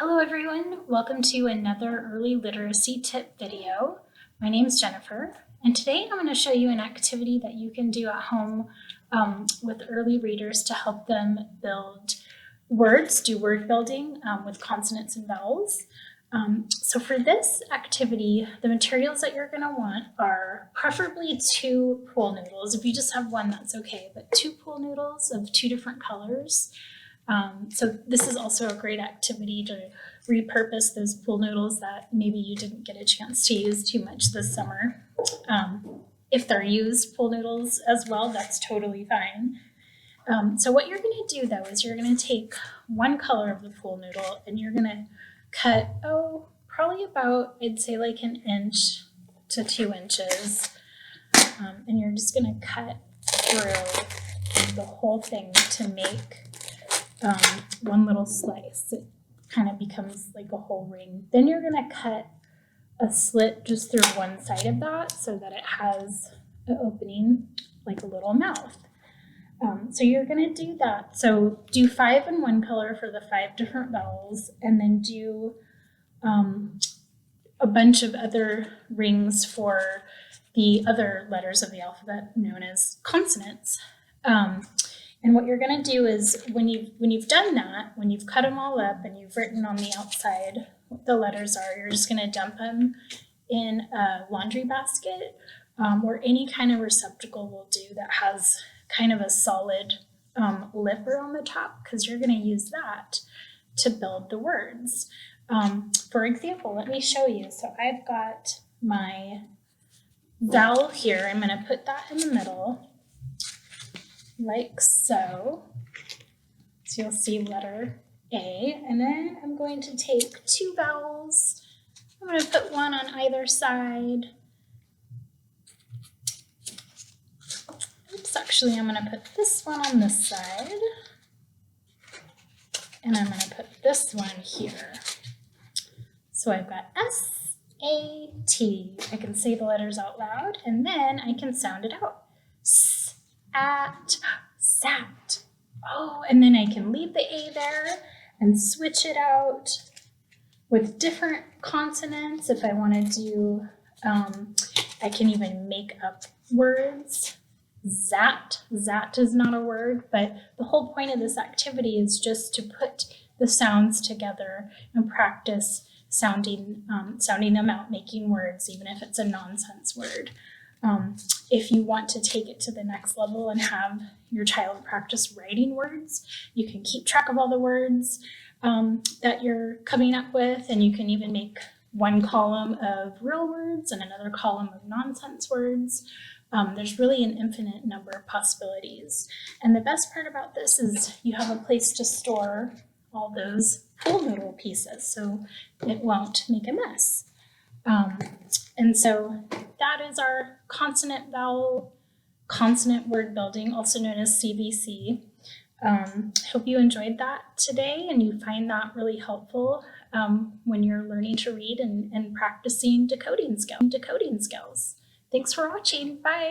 Hello everyone, welcome to another early literacy tip video. My name is Jennifer, and today I'm going to show you an activity that you can do at home with early readers to help them build words, do word building with consonants and vowels. So for this activity, the materials that you're going to want are preferably 2 pool noodles. If you just have one, that's okay, but 2 pool noodles of 2 different colors. So this is also a great activity to repurpose those pool noodles that maybe you didn't get a chance to use too much this summer. If they're used pool noodles as well, that's totally fine. So what you're going to do though is you're going to take one color of the pool noodle and you're going to cut, probably about, I'd say like 1 inch to 2 inches. And you're just going to cut through the whole thing to make one little slice. It kind of becomes like a whole ring. Then you're going to cut a slit just through one side of that so that it has an opening like a little mouth. So you're going to do that. So do 5 in one color for the 5 different vowels, and then do a bunch of other rings for the other letters of the alphabet known as consonants. And what you're going to do is when you've done that, when you've cut them all up and you've written on the outside what the letters are, you're just going to dump them in a laundry basket or any kind of receptacle will do that has kind of a solid lipper on the top, because you're going to use that to build the words. For example, let me show you. So I've got my vowel here. I'm going to put that in the middle, like so. So you'll see letter A, and then I'm going to take 2 vowels. I'm going to put one on either side. Oops, actually I'm going to put this one on this side, and I'm going to put this one here. So I've got S-A-T. I can say the letters out loud, and then I can sound it out. At, sat. Oh, and then I can leave the A there and switch it out with different consonants. If I want to do, I can even make up words. Zat. Zat is not a word, but the whole point of this activity is just to put the sounds together and practice sounding them out, making words, even if it's a nonsense word. If you want to take it to the next level and have your child practice writing words, you can keep track of all the words that you're coming up with, and you can even make one column of real words and another column of nonsense words. There's really an infinite number of possibilities. And the best part about this is you have a place to store all those pool noodle pieces so it won't make a mess. And so that is our consonant vowel consonant word building, also known as CVC. Hope you enjoyed that today and you find that really helpful when you're learning to read and practicing decoding skills. Thanks for watching. Bye.